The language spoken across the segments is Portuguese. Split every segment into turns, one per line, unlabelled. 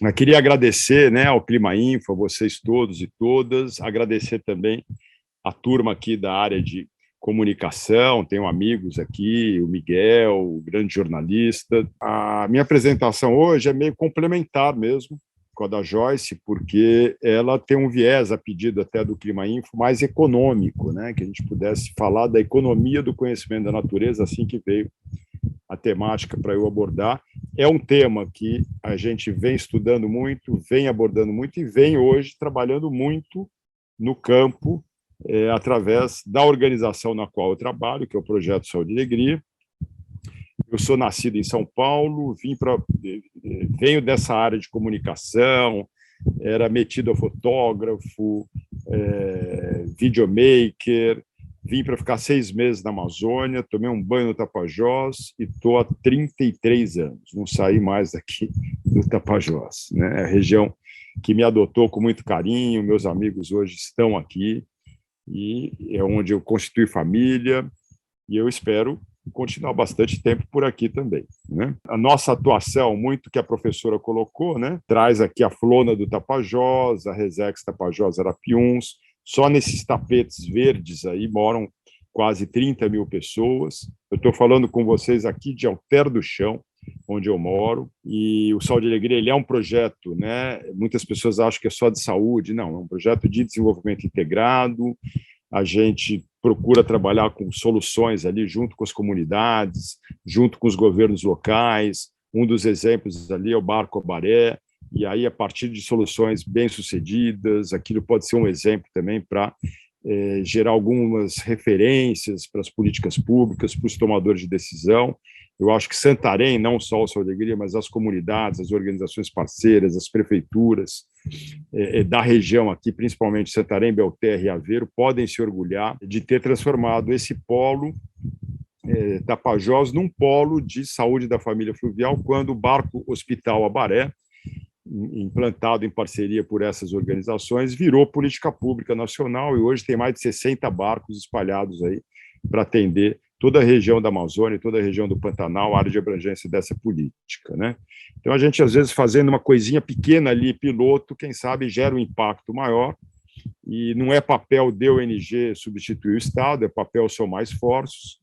Eu queria agradecer, né, ao Clima Info, a vocês todos e todas, agradecer também a turma aqui da área de comunicação, tenho amigos aqui, o Miguel, o grande jornalista. A minha apresentação hoje é meio complementar mesmo com a da Joyce, porque ela tem um viés, a pedido até do Clima Info, mais econômico, né, que a gente pudesse falar da economia do conhecimento da natureza, assim que veio a temática para eu abordar. É um tema que a gente vem estudando muito, vem abordando muito e vem hoje trabalhando muito no campo, através da organização na qual eu trabalho, que é o Projeto Saúde e Alegria. Eu sou nascido em São Paulo, venho dessa área de comunicação, era metido a fotógrafo, videomaker, vim para ficar 6 meses na Amazônia, tomei um banho no Tapajós e estou há 33 anos. Não saí mais daqui do Tapajós, né? É a região que me adotou com muito carinho, meus amigos hoje estão aqui e é onde eu constitui família e eu espero continuar bastante tempo por aqui também, né? A nossa atuação, muito que a professora colocou, né, traz aqui a Flona do Tapajós, a Resex Tapajós Arapiuns. Só nesses tapetes verdes aí moram quase 30 mil pessoas. Eu estou falando com vocês aqui de Alter do Chão, onde eu moro, e o Saúde e Alegria ele é um projeto, né? Muitas pessoas acham que é só de saúde, não, é um projeto de desenvolvimento integrado. A gente procura trabalhar com soluções ali junto com as comunidades, junto com os governos locais. Um dos exemplos ali é o Barco Abaré, e aí, a partir de soluções bem-sucedidas, aquilo pode ser um exemplo também para gerar algumas referências para as políticas públicas, para os tomadores de decisão. Eu acho que Santarém, não só o Saúde e Alegria, mas as comunidades, as organizações parceiras, as prefeituras da região aqui, principalmente Santarém, Belterra e Aveiro, podem se orgulhar de ter transformado esse polo Tapajós num polo de saúde da família fluvial, quando o Barco Hospital Abaré, implantado em parceria por essas organizações, virou política pública nacional e hoje tem mais de 60 barcos espalhados aí para atender toda a região da Amazônia, toda a região do Pantanal, área de abrangência dessa política, né? Então, a gente, às vezes, fazendo uma coisinha pequena ali, piloto, quem sabe gera um impacto maior, e não é papel de ONG substituir o Estado, é papel somar esforços,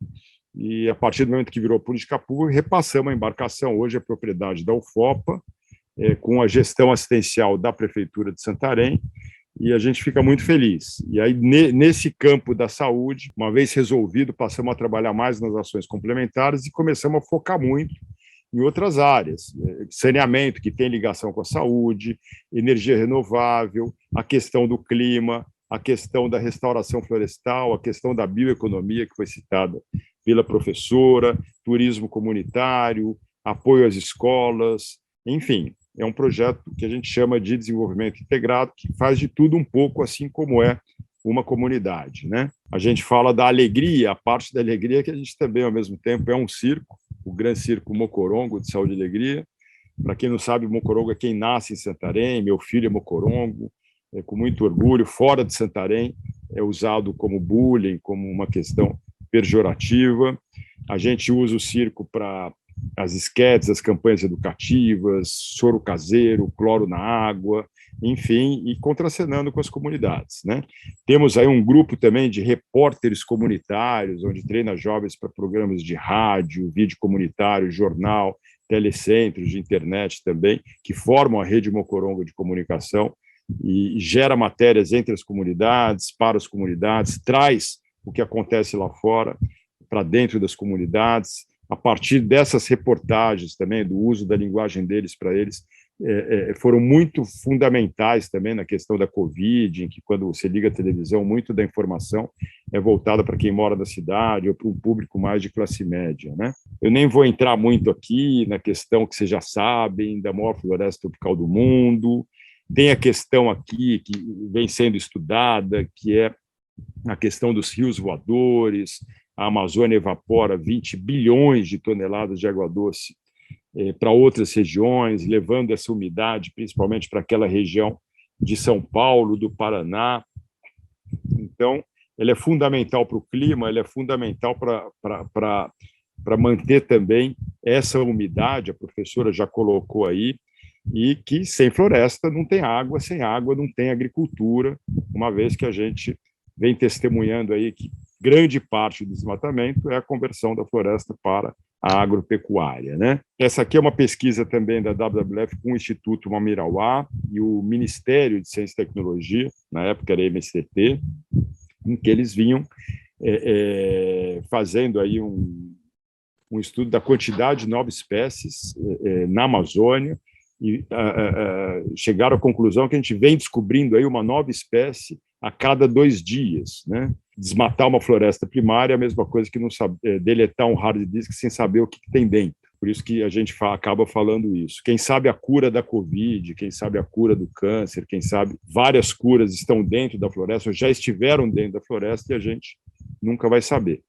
e a partir do momento que virou política pública, repassamos a embarcação, hoje é propriedade da UFOPA, com a gestão assistencial da Prefeitura de Santarém, e a gente fica muito feliz. E aí, nesse campo da saúde, uma vez resolvido, passamos a trabalhar mais nas ações complementares e começamos a focar muito em outras áreas. Saneamento, que tem ligação com a saúde, energia renovável, a questão do clima, a questão da restauração florestal, a questão da bioeconomia, que foi citada pela professora, turismo comunitário, apoio às escolas, enfim. É um projeto que a gente chama de desenvolvimento integrado, que faz de tudo um pouco, assim como é uma comunidade, né? A gente fala da alegria, a parte da alegria que a gente também, ao mesmo tempo, é um circo, o Grande Circo Mocorongo de Saúde e Alegria. Para quem não sabe, Mocorongo é quem nasce em Santarém, meu filho é mocorongo, com muito orgulho. Fora de Santarém, é usado como bullying, como uma questão pejorativa. A gente usa o circo para as esquetes, as campanhas educativas, soro caseiro, cloro na água, enfim, e contracenando com as comunidades, né? Temos aí um grupo também de repórteres comunitários, onde treina jovens para programas de rádio, vídeo comunitário, jornal, telecentros de internet também, que formam a rede Mocorongo de comunicação e gera matérias entre as comunidades, para as comunidades, traz o que acontece lá fora para dentro das comunidades. A partir dessas reportagens também, do uso da linguagem deles para eles, foram muito fundamentais também na questão da Covid, em que quando você liga a televisão, muito da informação é voltada para quem mora na cidade ou para um público mais de classe média, né? Eu nem vou entrar muito aqui na questão que vocês já sabem, da maior floresta tropical do mundo. Tem a questão aqui que vem sendo estudada, que é a questão dos rios voadores. A Amazônia evapora 20 bilhões de toneladas de água doce para outras regiões, levando essa umidade principalmente para aquela região de São Paulo, do Paraná. Então, ela é fundamental para o clima, ela é fundamental para manter também essa umidade, a professora já colocou aí, e que sem floresta não tem água, sem água não tem agricultura, uma vez que a gente vem testemunhando aí que grande parte do desmatamento é a conversão da floresta para a agropecuária, né? Essa aqui é uma pesquisa também da WWF com o Instituto Mamirauá e o Ministério de Ciência e Tecnologia, na época era MSTT, em que eles vinham fazendo aí um estudo da quantidade de novas espécies na Amazônia e chegaram à conclusão que a gente vem descobrindo aí uma nova espécie a cada 2 dias, né? Desmatar uma floresta primária é a mesma coisa que não deletar um hard disk sem saber o que tem dentro. Por isso que a gente acaba falando isso. Quem sabe a cura da Covid, quem sabe a cura do câncer, quem sabe várias curas estão dentro da floresta, ou já estiveram dentro da floresta e a gente nunca vai saber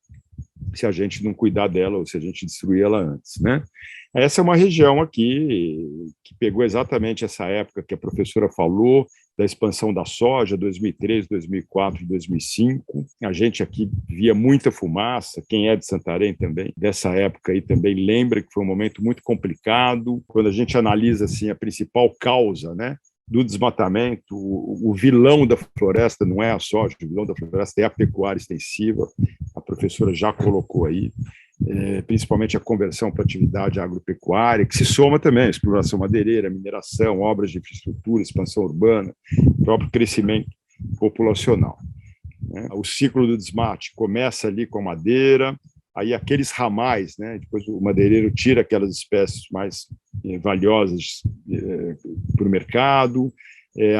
se a gente não cuidar dela ou se a gente destruir ela antes, né? Essa é uma região aqui que pegou exatamente essa época que a professora falou, da expansão da soja, 2003, 2004 e 2005. A gente aqui via muita fumaça, quem é de Santarém também, dessa época aí também lembra que foi um momento muito complicado, quando a gente analisa assim, a principal causa, né, do desmatamento, o vilão da floresta não é a soja, o vilão da floresta é a pecuária extensiva, a professora já colocou aí, principalmente a conversão para atividade agropecuária, que se soma também a exploração madeireira, mineração, obras de infraestrutura, expansão urbana, próprio crescimento populacional. Né? O ciclo do desmate começa ali com a madeira, aí aqueles ramais, né? Depois o madeireiro tira aquelas espécies mais valiosas para o mercado,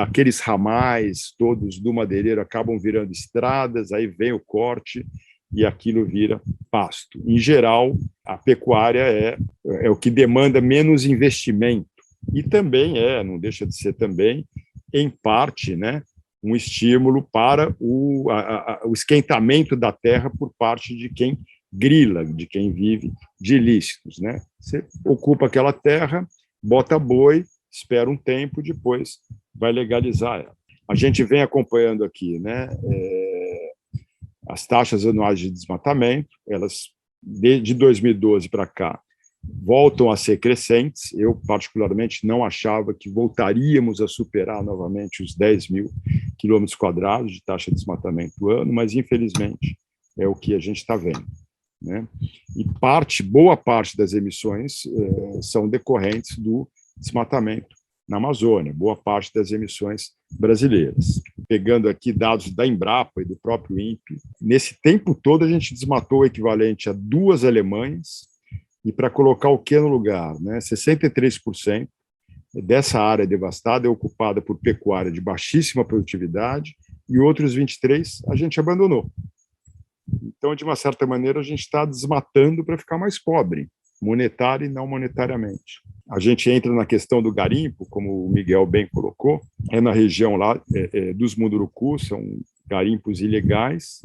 aqueles ramais todos do madeireiro acabam virando estradas, aí vem o corte, e aquilo vira pasto. Em geral, a pecuária é o que demanda menos investimento. E também não deixa de ser também, em parte, né, um estímulo para o esquentamento da terra por parte de quem grila, de quem vive de ilícitos. Né? Você ocupa aquela terra, bota boi, espera um tempo, depois vai legalizar ela. A gente vem acompanhando aqui, né, as taxas anuais de desmatamento, elas, de 2012 para cá, voltam a ser crescentes. Eu, particularmente, não achava que voltaríamos a superar novamente os 10 mil quilômetros quadrados de taxa de desmatamento do ano, mas, infelizmente, é o que a gente está vendo. Né? E boa parte das emissões são decorrentes do desmatamento na Amazônia, boa parte das emissões brasileiras. Pegando aqui dados da Embrapa e do próprio INPE, nesse tempo todo a gente desmatou o equivalente a 2 Alemanhas, e para colocar o que no lugar? Né? 63% dessa área devastada é ocupada por pecuária de baixíssima produtividade e outros 23% a gente abandonou. Então, de uma certa maneira, a gente está desmatando para ficar mais pobre, monetária e não monetariamente. A gente entra na questão do garimpo, como o Miguel bem colocou, na região lá dos Mundurucus, são garimpos ilegais,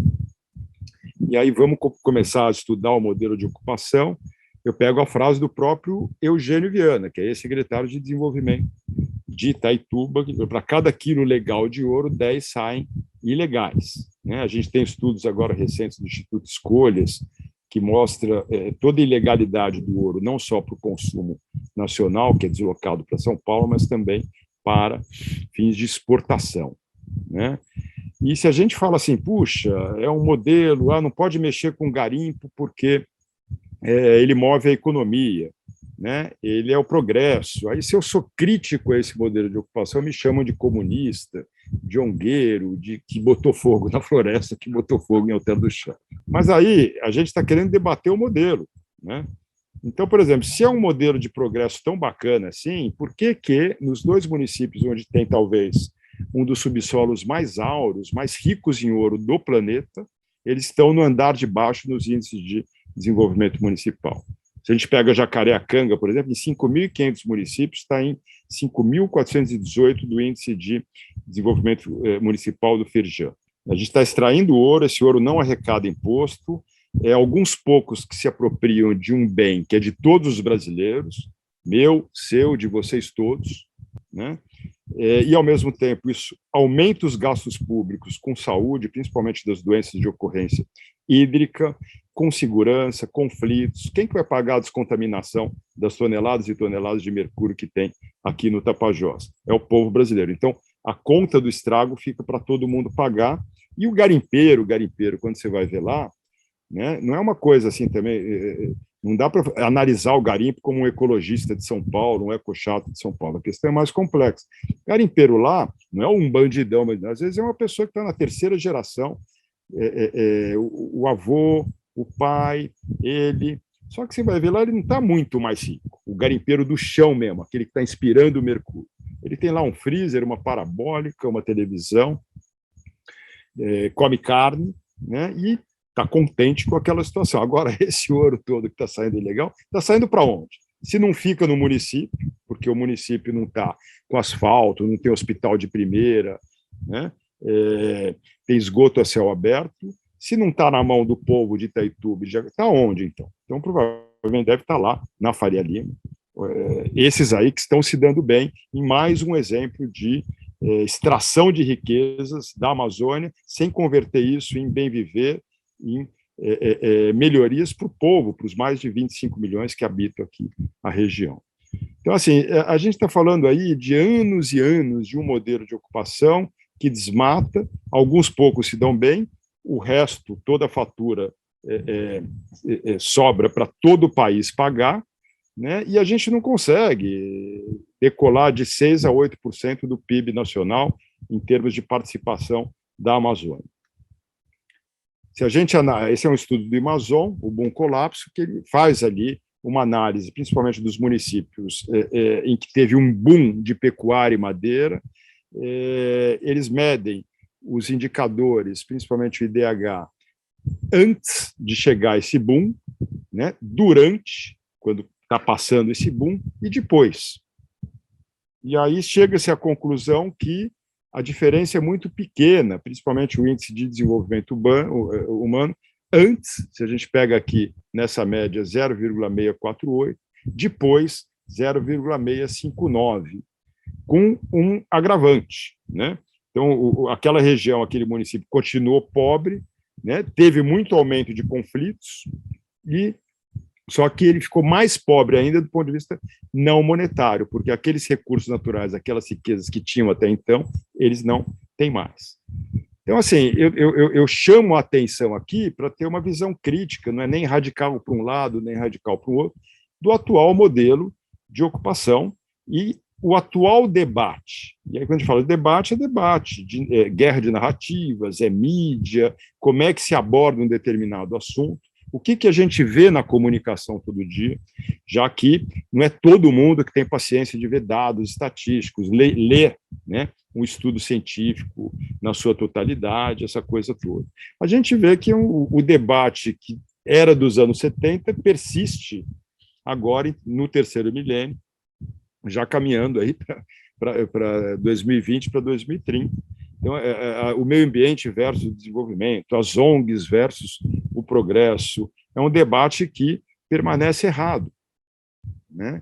e aí vamos começar a estudar o modelo de ocupação. Eu pego a frase do próprio Eugênio Viana, que é ex-secretário de Desenvolvimento de Itaituba, que para cada quilo legal de ouro, 10 saem ilegais. Né? A gente tem estudos agora recentes do Instituto Escolhas, que mostra toda a ilegalidade do ouro, não só para o consumo nacional, que é deslocado para São Paulo, mas também para fins de exportação. Né? E se a gente fala assim, puxa, é um modelo, não pode mexer com garimpo porque ele move a economia, né? Ele é o progresso. Aí, se eu sou crítico a esse modelo de ocupação, me chamam de comunista, de ongueiro, de que botou fogo na floresta, que botou fogo em Alter do Chão. Mas aí a gente está querendo debater o modelo. Né? Então, por exemplo, se é um modelo de progresso tão bacana assim, por que nos 2 municípios onde tem talvez um dos subsolos mais áureos, mais ricos em ouro do planeta, eles estão no andar de baixo nos índices de desenvolvimento municipal? Se a gente pega Jacareacanga, por exemplo, em 5.500 municípios, está em 5.418 do índice de desenvolvimento municipal do Firjan. A gente está extraindo ouro, esse ouro não arrecada imposto, alguns poucos que se apropriam de um bem que é de todos os brasileiros, meu, seu, de vocês todos, né? E, ao mesmo tempo, isso aumenta os gastos públicos com saúde, principalmente das doenças de ocorrência hídrica, com segurança, conflitos. Quem que vai pagar a descontaminação das toneladas e toneladas de mercúrio que tem aqui no Tapajós? É o povo brasileiro. Então, a conta do estrago fica para todo mundo pagar. E o garimpeiro, quando você vai ver lá, né, não é uma coisa assim também. Não dá para analisar o garimpo como um ecologista de São Paulo, um ecochato de São Paulo. A questão é mais complexa. O garimpeiro lá não é um bandidão, mas às vezes é uma pessoa que está na terceira geração, o avô, o pai, ele. Só que você vai ver lá, ele não está muito mais rico. O garimpeiro do chão mesmo, aquele que está inspirando o mercúrio. Ele tem lá um freezer, uma parabólica, uma televisão, come carne, né? E está contente com aquela situação. Agora, esse ouro todo que está saindo ilegal, está saindo para onde? Se não fica no município, porque o município não está com asfalto, não tem hospital de primeira, né? Tem esgoto a céu aberto. Se não está na mão do povo de Itaituba, já está onde, então? Então, provavelmente deve estar lá, na Faria Lima. Esses aí que estão se dando bem, em mais um exemplo de extração de riquezas da Amazônia, sem converter isso em bem viver, em melhorias para o povo, para os mais de 25 milhões que habitam aqui a região. Então, assim, a gente está falando aí de anos e anos de um modelo de ocupação que desmata, alguns poucos se dão bem, o resto, toda a fatura sobra para todo o país pagar, né? E a gente não consegue decolar de 6% a 8% do PIB nacional em termos de participação da Amazônia. Se a gente esse é um estudo do Amazon, o Boom Colapso, que ele faz ali uma análise, principalmente dos municípios em que teve um boom de pecuária e madeira. Eles medem os indicadores, principalmente o IDH, antes de chegar esse boom, né, durante, quando está passando esse boom, e depois. E aí chega-se à conclusão que a diferença é muito pequena, principalmente o índice de desenvolvimento humano, antes, se a gente pega aqui nessa média 0,648, depois 0,659, com um agravante, né? Então, aquela região, aquele município continuou pobre, né? Teve muito aumento de conflitos, só que ele ficou mais pobre ainda do ponto de vista não monetário, porque aqueles recursos naturais, aquelas riquezas que tinham até então, eles não têm mais. Então, assim, eu chamo a atenção aqui para ter uma visão crítica, não é nem radical para um lado, nem radical para o outro, do atual modelo de ocupação e o atual debate. E aí, quando a gente fala de debate, é debate, guerra de narrativas, mídia, como é que se aborda um determinado assunto. O que a gente vê na comunicação todo dia, já que não é todo mundo que tem paciência de ver dados estatísticos, ler, né, um estudo científico na sua totalidade, essa coisa toda. A gente vê que o debate que era dos anos 70 persiste agora no terceiro milênio, já caminhando aí para 2020, para 2030. Então, o meio ambiente versus o desenvolvimento, as ONGs versus o progresso, é um debate que permanece errado, né?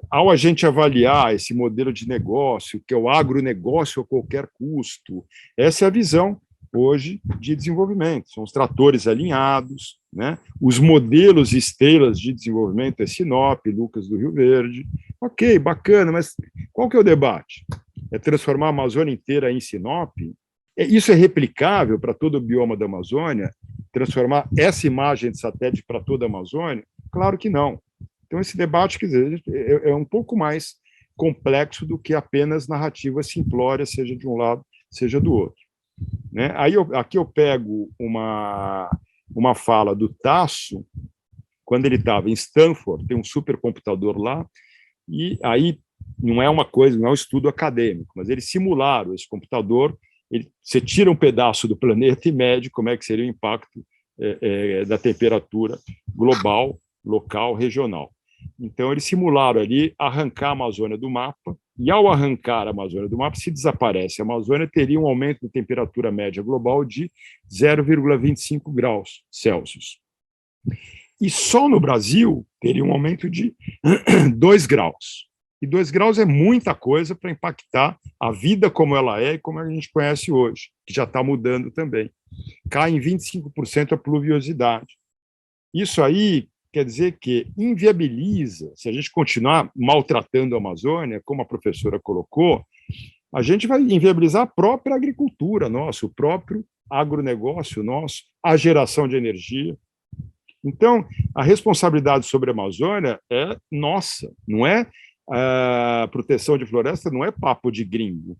Ao a gente avaliar esse modelo de negócio, que é o agronegócio a qualquer custo, essa é a visão hoje de desenvolvimento. São os tratores alinhados, né? Os modelos e estrelas de desenvolvimento é Sinop, Lucas do Rio Verde. Ok, bacana, mas qual que é o debate? É transformar a Amazônia inteira em Sinop? Isso é replicável para todo o bioma da Amazônia? Transformar essa imagem de satélite para toda a Amazônia? Claro que não. Então, esse debate, quer dizer, é um pouco mais complexo do que apenas narrativa simplória, seja de um lado, seja do outro. Né? Aí, aqui eu pego uma fala do Tasso, quando ele estava em Stanford, tem um supercomputador lá, e aí não é uma coisa, não é um estudo acadêmico, mas eles simularam esse computador, você tira um pedaço do planeta e mede como é que seria o impacto da temperatura global, local, regional. Então, eles simularam ali arrancar a Amazônia do mapa, e ao arrancar a Amazônia do mapa, se desaparece a Amazônia, teria um aumento de temperatura média global de 0,25 graus Celsius. E só no Brasil teria um aumento de 2 graus. E 2 graus é muita coisa para impactar a vida como ela é e como a gente conhece hoje, que já está mudando também. cai em 25% a pluviosidade. Isso aí quer dizer que inviabiliza, se a gente continuar maltratando a Amazônia, como a professora colocou, a gente vai inviabilizar a própria agricultura nossa, o próprio agronegócio nosso, a geração de energia. Então, a responsabilidade sobre a Amazônia é nossa, não é a proteção de floresta, não é papo de gringo.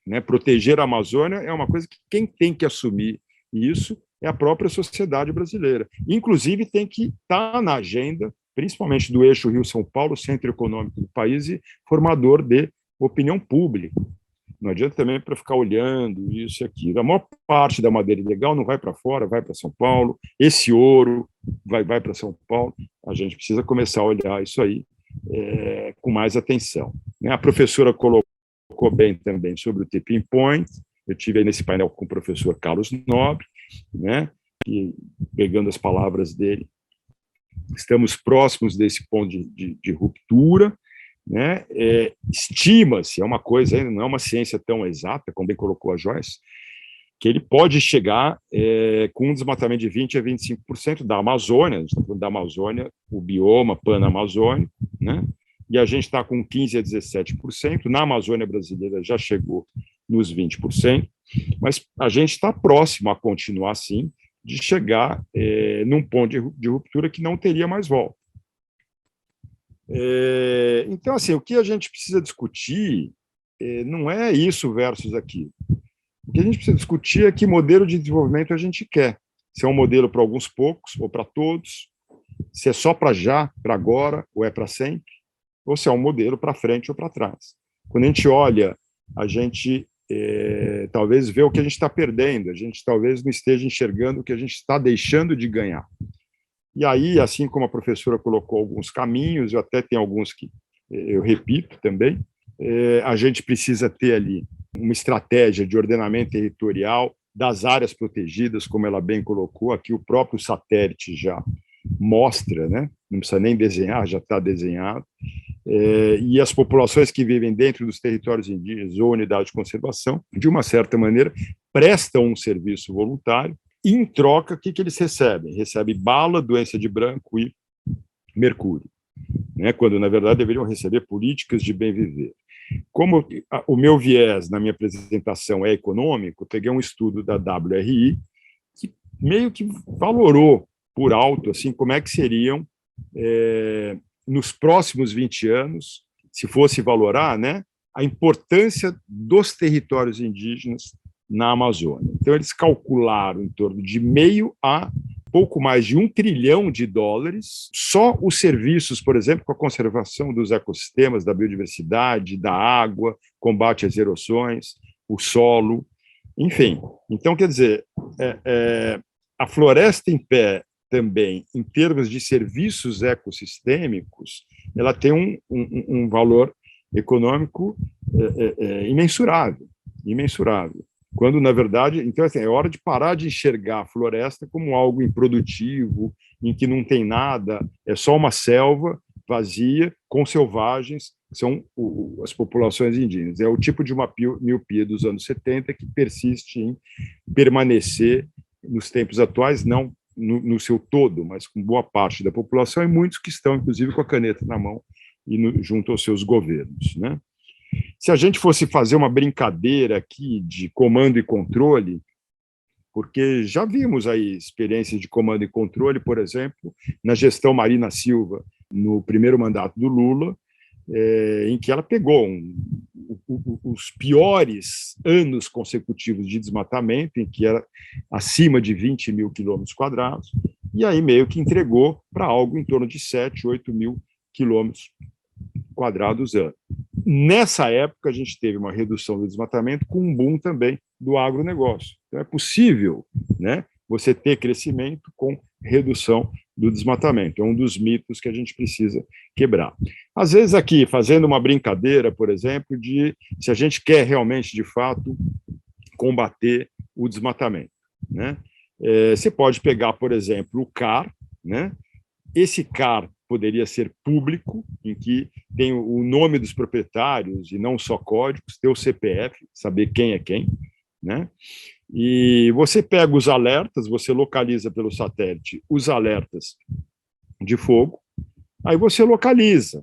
Né? Proteger a Amazônia é uma coisa que quem tem que assumir isso é a própria sociedade brasileira. Inclusive, tem que estar na agenda, principalmente do eixo Rio-São Paulo, centro econômico do país e formador de opinião pública. Não adianta também para ficar olhando isso e aquilo. A maior parte da madeira ilegal não vai para fora, vai para São Paulo. Esse ouro vai para São Paulo. A gente precisa começar a olhar isso aí com mais atenção. A professora colocou bem também sobre o tipping point. Eu tive aí nesse painel com o professor Carlos Nobre, né, e, pegando as palavras dele, estamos próximos desse ponto de ruptura. Né? Estima-se, é uma coisa, ainda não é uma ciência tão exata, como bem colocou a Joyce, que ele pode chegar com um desmatamento de 20% a 25% da Amazônia, a gente está falando da Amazônia, o bioma pan-amazônico, né? E a gente está com 15% a 17%, na Amazônia brasileira já chegou nos 20%, mas a gente está próximo a continuar assim, de chegar num ponto de ruptura que não teria mais volta. Então, assim, o que a gente precisa discutir não é isso versus aquilo. O que a gente precisa discutir é que modelo de desenvolvimento a gente quer. Se é um modelo para alguns poucos ou para todos, se é só para já, para agora, ou é para sempre, ou se é um modelo para frente ou para trás. Quando a gente olha, a gente talvez vê o que a gente está perdendo, a gente talvez não esteja enxergando o que a gente está deixando de ganhar. E aí, assim como a professora colocou alguns caminhos, eu até tenho alguns que eu repito também, a gente precisa ter ali uma estratégia de ordenamento territorial das áreas protegidas, como ela bem colocou, aqui o próprio satélite já mostra, né? Não precisa nem desenhar, já está desenhado, e as populações que vivem dentro dos territórios indígenas ou unidades de conservação, de uma certa maneira, prestam um serviço voluntário. E, em troca, o que eles recebem? Recebem bala, doença de branco e mercúrio, né? Quando, na verdade, deveriam receber políticas de bem viver. Como o meu viés na minha apresentação é econômico, peguei um estudo da WRI que meio que valorou por alto assim, como é que seriam, nos próximos 20 anos, se fosse valorar, né, a importância dos territórios indígenas na Amazônia. Então, eles calcularam em torno de meio a pouco mais de $1 trilhão, só os serviços, por exemplo, com a conservação dos ecossistemas, da biodiversidade, da água, combate às erosões, o solo, enfim. Então, quer dizer, a floresta em pé também, em termos de serviços ecossistêmicos, ela tem um valor econômico imensurável, imensurável. Quando, na verdade, então, assim, é hora de parar de enxergar a floresta como algo improdutivo, em que não tem nada, é só uma selva vazia, com selvagens, que são as populações indígenas. É o tipo de uma miopia dos anos 70 que persiste em permanecer nos tempos atuais, não no seu todo, mas com boa parte da população, e muitos que estão, inclusive, com a caneta na mão e junto aos seus governos, né? Se a gente fosse fazer uma brincadeira aqui de comando e controle, porque já vimos aí experiências de comando e controle, por exemplo, na gestão Marina Silva, no primeiro mandato do Lula, em que ela pegou os piores anos consecutivos de desmatamento, em que era acima de 20 mil quilômetros quadrados, e aí meio que entregou para algo em torno de 7, 8 mil quilômetros quadrados ano. Nessa época, a gente teve uma redução do desmatamento com um boom também do agronegócio. Então, é possível, né, você ter crescimento com redução do desmatamento. É um dos mitos que a gente precisa quebrar. Às vezes, aqui, fazendo uma brincadeira, por exemplo, de se a gente quer realmente, de fato, combater o desmatamento, né? Você pode pegar, por exemplo, o CAR, né? Esse CAR poderia ser público, em que tem o nome dos proprietários e não só códigos, ter o CPF, saber quem é quem, né? E você pega os alertas, você localiza pelo satélite os alertas de fogo, aí você localiza.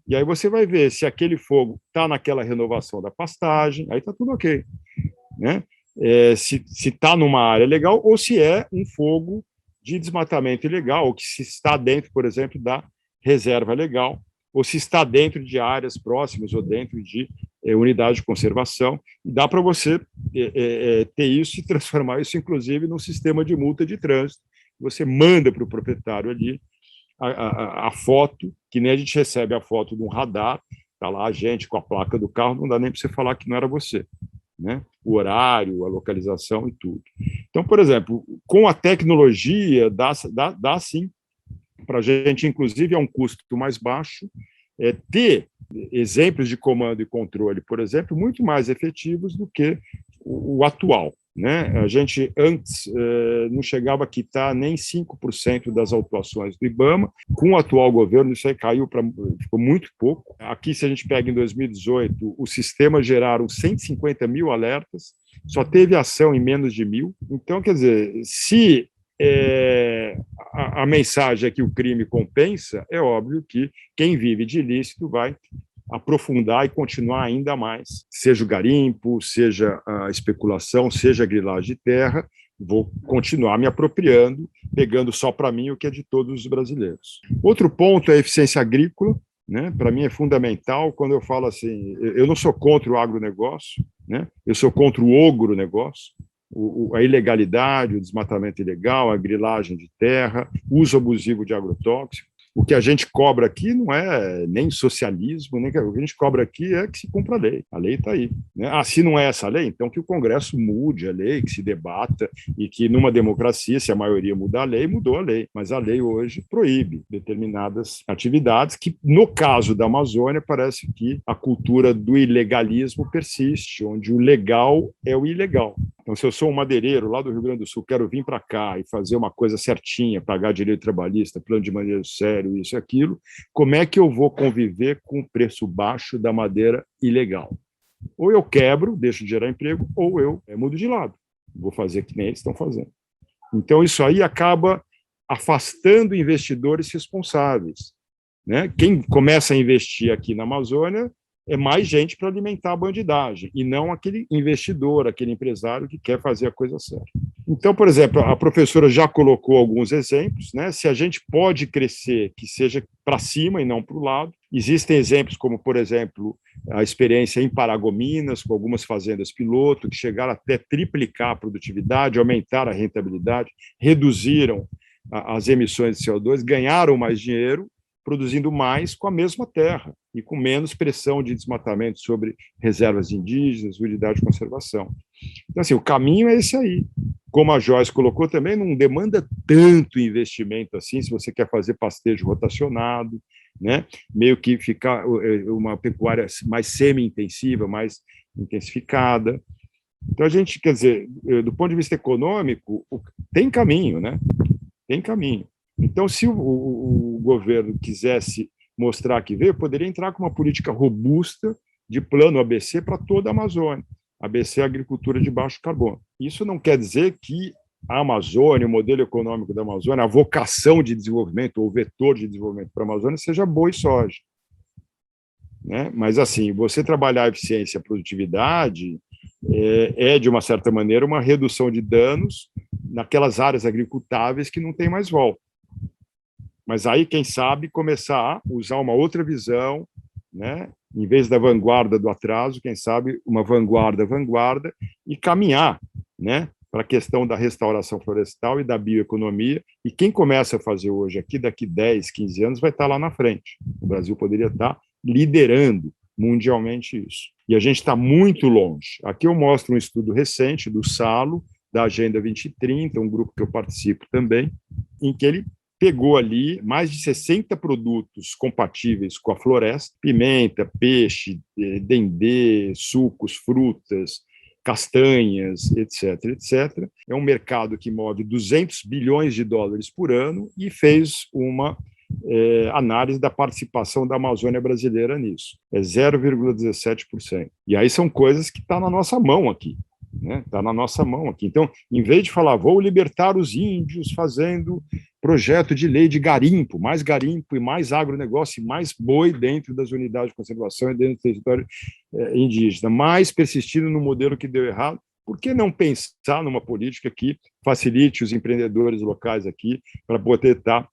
E aí você vai ver se aquele fogo está naquela renovação da pastagem, aí está tudo ok. Né? Se está numa área legal ou se é um fogo de desmatamento ilegal, ou que se está dentro, por exemplo, da reserva legal, ou se está dentro de áreas próximas ou dentro de unidade de conservação. E dá para você ter isso e transformar isso, inclusive, num sistema de multa de trânsito. Você manda para o proprietário ali a foto, que nem a gente recebe a foto de um radar, está lá a gente com a placa do carro, não dá nem para você falar que não era você. Né? O horário, a localização e tudo. Então, por exemplo, com a tecnologia, dá sim para a gente, inclusive, a um custo mais baixo, ter exemplos de comando e controle, por exemplo, muito mais efetivos do que o atual. Né? A gente antes não chegava a quitar nem 5% das autuações do IBAMA. Com o atual governo, isso aí ficou muito pouco. Aqui, se a gente pega em 2018, o sistema geraram 150 mil alertas, só teve ação em menos de 1.000. Então, quer dizer, se a mensagem é que o crime compensa, é óbvio que quem vive de ilícito vai aprofundar e continuar ainda mais, seja o garimpo, seja a especulação, seja a grilagem de terra, vou continuar me apropriando, pegando só para mim o que é de todos os brasileiros. Outro ponto é a eficiência agrícola, né? Para mim é fundamental quando eu falo assim, eu não sou contra o agronegócio, né? Eu sou contra o ogronegócio, a ilegalidade, o desmatamento ilegal, a grilagem de terra, uso abusivo de agrotóxicos. O que a gente cobra aqui não é nem socialismo, nem o que a gente cobra aqui é que se cumpra a lei está aí. Né? Se não é essa lei, então que o Congresso mude a lei, que se debata e que numa democracia, se a maioria muda a lei, mudou a lei. Mas a lei hoje proíbe determinadas atividades que, no caso da Amazônia, parece que a cultura do ilegalismo persiste, onde o legal é o ilegal. Então, se eu sou um madeireiro lá do Rio Grande do Sul, quero vir para cá e fazer uma coisa certinha, pagar direito trabalhista, plano de manejo sério, isso e aquilo, como é que eu vou conviver com o preço baixo da madeira ilegal? Ou eu quebro, deixo de gerar emprego, ou eu mudo de lado. Vou fazer que nem eles estão fazendo. Então, isso aí acaba afastando investidores responsáveis. Né? Quem começa a investir aqui na Amazônia é mais gente para alimentar a bandidagem, e não aquele investidor, aquele empresário que quer fazer a coisa certa. Então, por exemplo, a professora já colocou alguns exemplos, né? Se a gente pode crescer, que seja para cima e não para o lado. Existem exemplos como, por exemplo, a experiência em Paragominas, com algumas fazendas piloto, que chegaram até triplicar a produtividade, aumentaram a rentabilidade, reduziram as emissões de CO2, ganharam mais dinheiro, produzindo mais com a mesma terra e com menos pressão de desmatamento sobre reservas indígenas, unidade de conservação. Então, assim, o caminho é esse aí. Como a Joyce colocou também, não demanda tanto investimento assim, se você quer fazer pastejo rotacionado, né? Meio que ficar uma pecuária mais semi-intensiva, mais intensificada. Então, a gente, quer dizer, do ponto de vista econômico, tem caminho, né? Tem caminho. Então, se o governo quisesse mostrar que veio, poderia entrar com uma política robusta de plano ABC para toda a Amazônia. ABC é agricultura de baixo carbono. Isso não quer dizer que a Amazônia, o modelo econômico da Amazônia, a vocação de desenvolvimento ou vetor de desenvolvimento para a Amazônia seja boi e soja. Né? Mas, assim, você trabalhar a eficiência e a produtividade de uma certa maneira, uma redução de danos naquelas áreas agricultáveis que não tem mais volta. Mas aí, quem sabe, começar a usar uma outra visão, né? Em vez da vanguarda do atraso, quem sabe uma vanguarda, e caminhar, né? Para a questão da restauração florestal e da bioeconomia. E quem começa a fazer hoje aqui, daqui 10, 15 anos, vai estar lá na frente. O Brasil poderia estar liderando mundialmente isso. E a gente está muito longe. Aqui eu mostro um estudo recente do Salo, da Agenda 2030, um grupo que eu participo também, em que ele pegou ali mais de 60 produtos compatíveis com a floresta, pimenta, peixe, dendê, sucos, frutas, castanhas, etc., etc. É um mercado que move 200 bilhões de dólares por ano e fez uma análise da participação da Amazônia brasileira nisso. É 0,17%. E aí são coisas que estão na nossa mão aqui. né? Está na nossa mão aqui. Então, em vez de falar, vou libertar os índios fazendo projeto de lei de garimpo e mais agronegócio e mais boi dentro das unidades de conservação e dentro do território indígena, mais persistindo no modelo que deu errado, por que não pensar numa política que facilite os empreendedores locais aqui para poder estar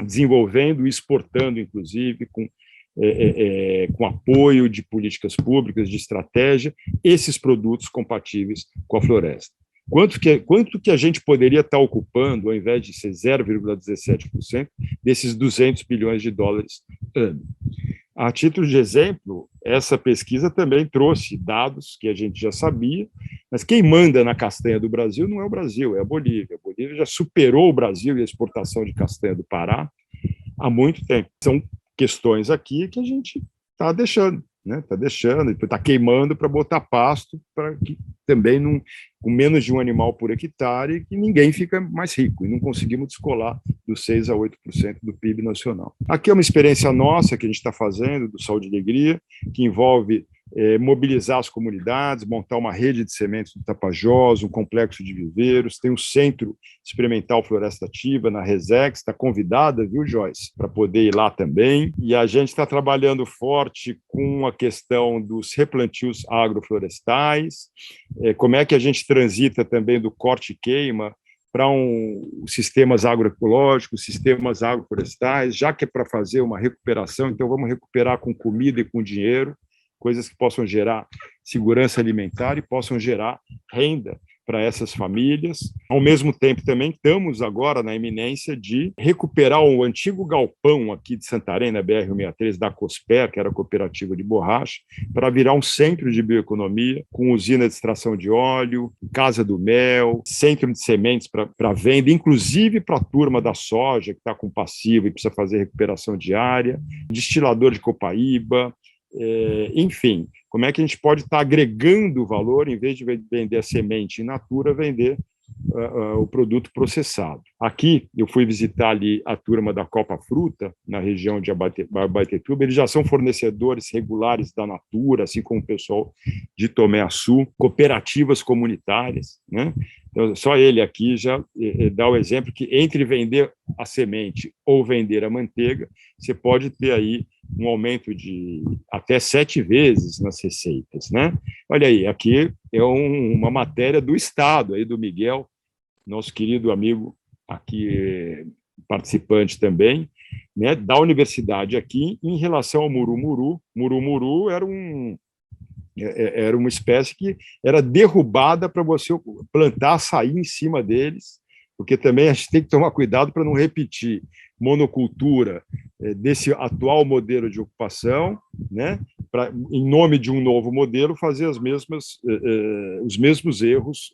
desenvolvendo e exportando, inclusive, com apoio de políticas públicas, de estratégia, esses produtos compatíveis com a floresta. Quanto que a gente poderia estar ocupando, ao invés de ser 0,17%, desses 200 bilhões de dólares ano? A título de exemplo, essa pesquisa também trouxe dados que a gente já sabia, mas quem manda na castanha do Brasil não é o Brasil, é a Bolívia. A Bolívia já superou o Brasil e a exportação de castanha do Pará há muito tempo. São questões aqui que a gente está deixando, né? Está queimando para botar pasto, para que também não, com menos de um animal por hectare, que ninguém fica mais rico, e não conseguimos descolar dos 6% a 8% do PIB nacional. Aqui é uma experiência nossa que a gente está fazendo, do Saúde e Alegria, que envolve mobilizar as comunidades, montar uma rede de sementes do Tapajós, um complexo de viveiros, tem um centro experimental Floresta Ativa na Resex, está convidada, viu, Joyce, para poder ir lá também, e a gente está trabalhando forte com a questão dos replantios agroflorestais, como é que a gente transita também do corte e queima para sistemas agroecológicos, sistemas agroflorestais, já que é para fazer uma recuperação, então vamos recuperar com comida e com dinheiro, coisas que possam gerar segurança alimentar e possam gerar renda para essas famílias. Ao mesmo tempo, também estamos agora na iminência de recuperar o antigo galpão aqui de Santarém, na BR-163, da Cosper, que era a cooperativa de borracha, para virar um centro de bioeconomia, com usina de extração de óleo, casa do mel, centro de sementes para venda, inclusive para a turma da soja, que está com passivo e precisa fazer recuperação diária, destilador de copaíba, enfim, como é que a gente pode estar agregando valor, em vez de vender a semente in natura, vender o produto processado. Aqui, eu fui visitar ali a turma da Copa Fruta, na região de Abaetetuba, eles já são fornecedores regulares da Natura, assim como o pessoal de Tomé-Açu, cooperativas comunitárias, né? Então, só ele aqui já dá o exemplo que entre vender a semente ou vender a manteiga, você pode ter aí um aumento de até 7 vezes nas receitas, né? Olha aí, aqui é uma matéria do Estado, aí do Miguel, nosso querido amigo aqui, participante também, né, da universidade aqui, em relação ao murumuru. Murumuru era uma espécie que era derrubada para você plantar açaí em cima deles, porque também a gente tem que tomar cuidado para não repetir monocultura desse atual modelo de ocupação, né, em nome de um novo modelo, fazer os mesmos erros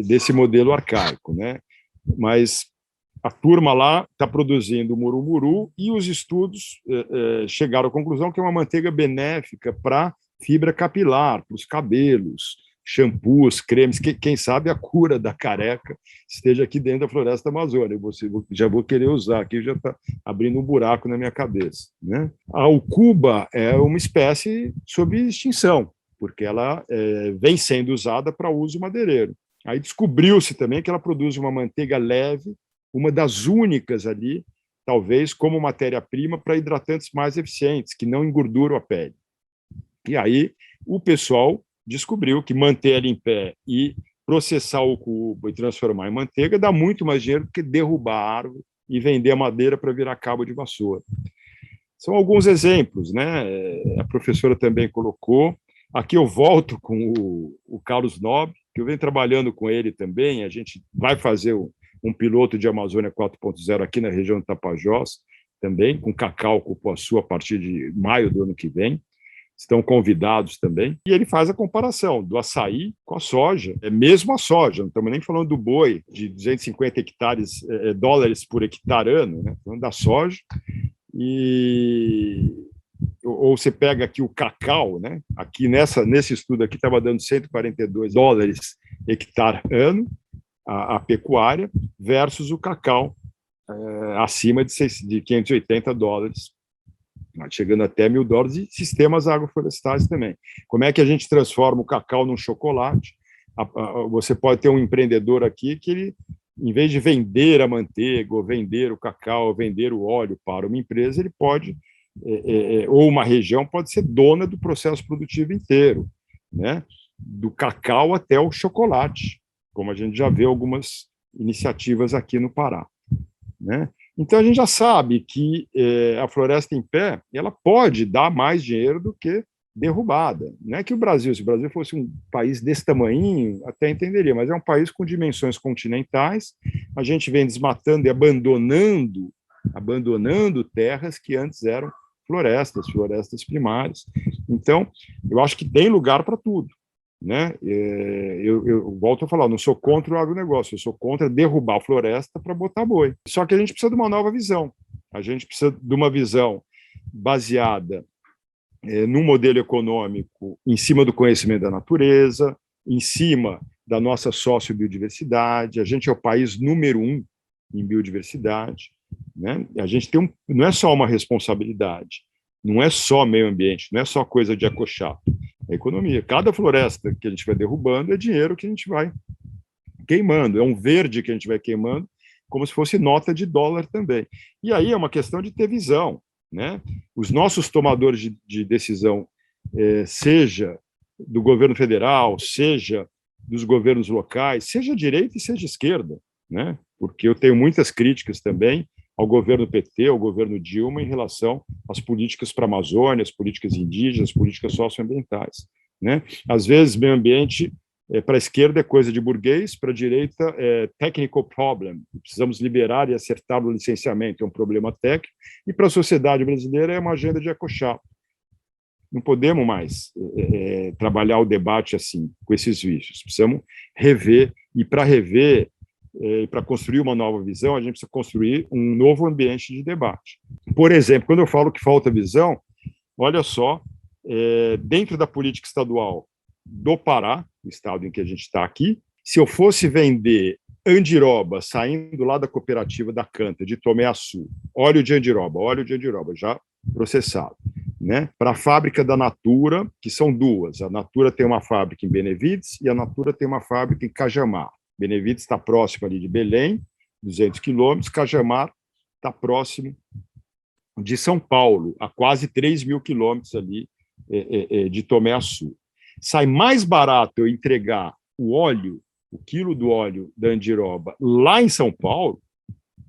desse modelo arcaico, né? Mas a turma lá está produzindo murumuru e os estudos chegaram à conclusão que é uma manteiga benéfica para fibra capilar, para os cabelos, shampoos, cremes, quem sabe a cura da careca esteja aqui dentro da floresta amazônica. Já vou querer usar aqui, já está abrindo um buraco na minha cabeça, né? A ucuba é uma espécie sob extinção, porque ela vem sendo usada para uso madeireiro. Aí descobriu-se também que ela produz uma manteiga leve, uma das únicas ali, talvez, como matéria-prima para hidratantes mais eficientes, que não engorduram a pele. E aí o pessoal descobriu que manter ela em pé e processar o cubo e transformar em manteiga dá muito mais dinheiro do que derrubar a árvore e vender a madeira para virar cabo de vassoura. São alguns exemplos, né? A professora também colocou. Aqui eu volto com o Carlos Nobre, que eu venho trabalhando com ele também. A gente vai fazer um piloto de Amazônia 4.0 aqui na região do Tapajós, também, com cacau cupuaçu a partir de maio do ano que vem. Estão convidados também, e ele faz a comparação do açaí com a soja, mesmo a soja, não estamos nem falando do boi de 250 dólares por hectare ano, né? Falando da soja, ou você pega aqui o cacau, né? Aqui nesse estudo aqui estava dando 142 dólares hectare ano, a pecuária, versus o cacau acima de 580 dólares chegando até $1.000, e sistemas agroflorestais também. Como é que a gente transforma o cacau num chocolate? Você pode ter um empreendedor aqui que ele, em vez de vender a manteiga, ou vender o cacau, ou vender o óleo para uma empresa, ele pode, ou uma região, pode ser dona do processo produtivo inteiro, né? Do cacau até o chocolate, como a gente já vê algumas iniciativas aqui no Pará, né? Então, a gente já sabe que a floresta em pé, ela pode dar mais dinheiro do que derrubada. Não é que se o Brasil fosse um país desse tamanho, até entenderia, mas é um país com dimensões continentais, a gente vem desmatando e abandonando terras que antes eram florestas primárias. Então, eu acho que tem lugar para tudo, né? Eu volto a falar, eu não sou contra o agronegócio, eu sou contra derrubar a floresta para botar boi. Só que a gente precisa de uma nova visão, a gente precisa de uma visão baseada num modelo econômico em cima do conhecimento da natureza, em cima da nossa sociobiodiversidade. A gente é o país número 1 em biodiversidade, né? A gente não é só uma responsabilidade, não é só meio ambiente, não é só coisa de ecochato, é economia. Cada floresta que a gente vai derrubando é dinheiro que a gente vai queimando, é um verde que a gente vai queimando, como se fosse nota de dólar também. E aí é uma questão de ter visão, né? Os nossos tomadores de decisão, seja do governo federal, seja dos governos locais, seja direita e seja esquerda, né? Porque eu tenho muitas críticas também ao governo PT, ao governo Dilma, em relação às políticas para a Amazônia, as políticas indígenas, as políticas socioambientais, né? Às vezes, meio ambiente, para a esquerda é coisa de burguês, para a direita é technical problem, precisamos liberar e acertar o licenciamento, é um problema técnico, e para a sociedade brasileira é uma agenda de ecochato. Não podemos mais trabalhar o debate assim, com esses vícios, precisamos rever, e para rever, e para construir uma nova visão, a gente precisa construir um novo ambiente de debate. Por exemplo, quando eu falo que falta visão, olha só, dentro da política estadual do Pará, o estado em que a gente está aqui, se eu fosse vender andiroba, saindo lá da cooperativa da Canta, de Tomé-Açu, óleo de andiroba, já processado, né, para a fábrica da Natura, que são duas. A Natura tem uma fábrica em Benevides e a Natura tem uma fábrica em Cajamar. Benevides está próximo ali de Belém, 200 quilômetros, Cajamar está próximo de São Paulo, a quase 3.000 quilômetros ali de Tomé-Açu. Sai mais barato eu entregar o quilo do óleo da andiroba lá em São Paulo,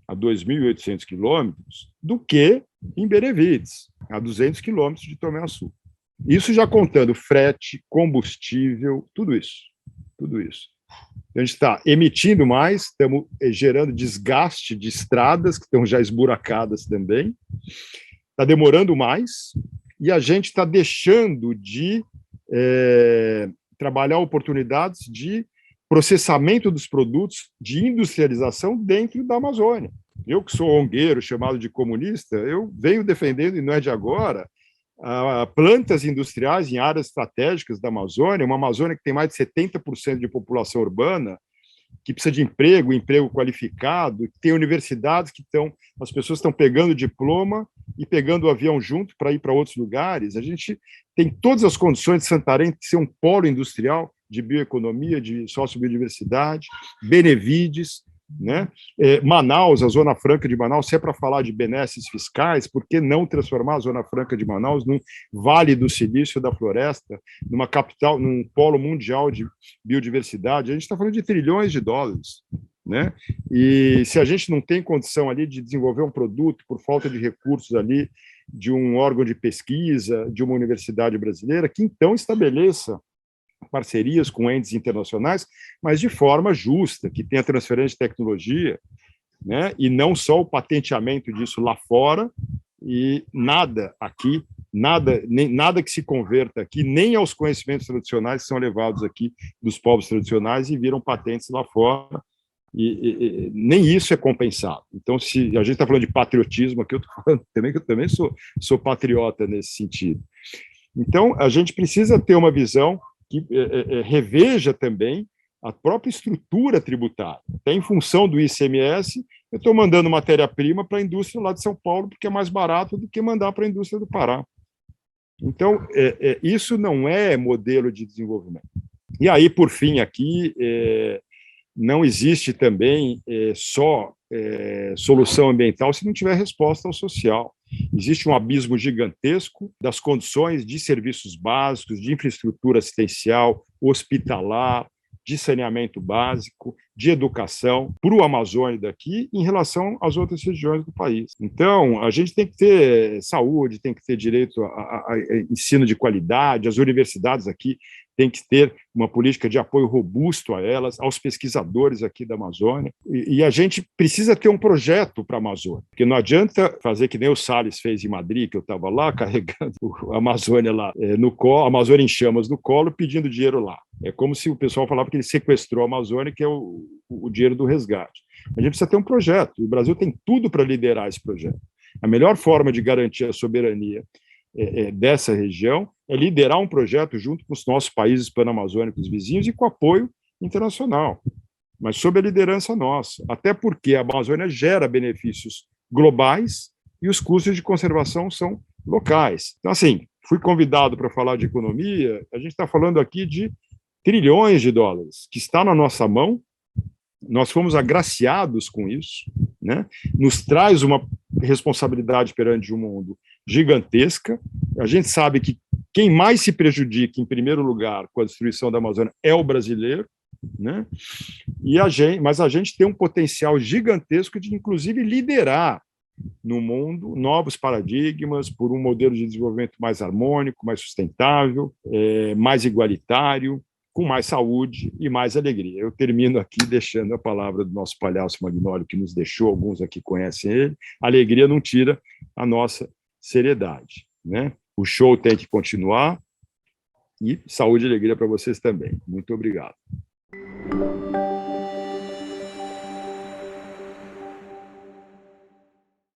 a 2.800 quilômetros, do que em Benevides, a 200 quilômetros de Tomé-Açu. Isso já contando frete, combustível, tudo isso. A gente está emitindo mais, estamos gerando desgaste de estradas que estão já esburacadas também, está demorando mais, e a gente está deixando de trabalhar oportunidades de processamento dos produtos, de industrialização dentro da Amazônia. Eu, que sou ongueiro, chamado de comunista, eu venho defendendo, e não é de agora, plantas industriais em áreas estratégicas da Amazônia, uma Amazônia que tem mais de 70% de população urbana, que precisa de emprego qualificado, tem universidades que as pessoas estão pegando diploma e pegando o avião junto para ir para outros lugares. A gente tem todas as condições de Santarém ser um polo industrial de bioeconomia, de sociobiodiversidade, Benevides, né? Manaus, a Zona Franca de Manaus, se é para falar de benesses fiscais, por que não transformar a Zona Franca de Manaus num vale do silício da floresta, numa capital, num polo mundial de biodiversidade? A gente está falando de trilhões de dólares, né? E se a gente não tem condição ali de desenvolver um produto por falta de recursos ali de um órgão de pesquisa, de uma universidade brasileira, que então estabeleça parcerias com entes internacionais, mas de forma justa, que tenha transferência de tecnologia, né? E não só o patenteamento disso lá fora, e nada aqui, nada que se converta aqui, nem aos conhecimentos tradicionais que são levados aqui dos povos tradicionais e viram patentes lá fora, e nem isso é compensado. Então, se a gente está falando de patriotismo aqui, eu estou falando também que eu também sou patriota nesse sentido. Então, a gente precisa ter uma visão que reveja também a própria estrutura tributária. Até em função do ICMS, eu estou mandando matéria-prima para a indústria lá de São Paulo, porque é mais barato do que mandar para a indústria do Pará. Então, isso não é modelo de desenvolvimento. E aí, por fim, aqui, não existe também só solução ambiental se não tiver resposta ao social. Existe um abismo gigantesco das condições de serviços básicos, de infraestrutura assistencial, hospitalar, de saneamento básico, de educação para o Amazônia daqui em relação às outras regiões do país. Então, a gente tem que ter saúde, tem que ter direito a ensino de qualidade, as universidades aqui têm que ter uma política de apoio robusto a elas, aos pesquisadores aqui da Amazônia, e a gente precisa ter um projeto para a Amazônia, porque não adianta fazer que nem o Salles fez em Madrid, que eu estava lá carregando a Amazônia lá no colo, a Amazônia em chamas no colo, pedindo dinheiro lá. É como se o pessoal falava que ele sequestrou a Amazônia, que é o dinheiro do resgate. A gente precisa ter um projeto, e o Brasil tem tudo para liderar esse projeto. A melhor forma de garantir a soberania dessa região é liderar um projeto junto com os nossos países panamazônicos vizinhos e com apoio internacional, mas sob a liderança nossa, até porque a Amazônia gera benefícios globais e os custos de conservação são locais. Então, assim, fui convidado para falar de economia, a gente está falando aqui de trilhões de dólares, que está na nossa mão, nós fomos agraciados com isso, né? Nos traz uma responsabilidade perante o mundo gigantesca. A gente sabe que quem mais se prejudica, em primeiro lugar, com a destruição da Amazônia é o brasileiro, né? Mas a gente tem um potencial gigantesco de, inclusive, liderar no mundo novos paradigmas por um modelo de desenvolvimento mais harmônico, mais sustentável, mais igualitário, com mais saúde e mais alegria. Eu termino aqui deixando a palavra do nosso palhaço Magnólio, que nos deixou, alguns aqui conhecem ele. A alegria não tira a nossa seriedade, né? O show tem que continuar e saúde e alegria para vocês também. Muito obrigado.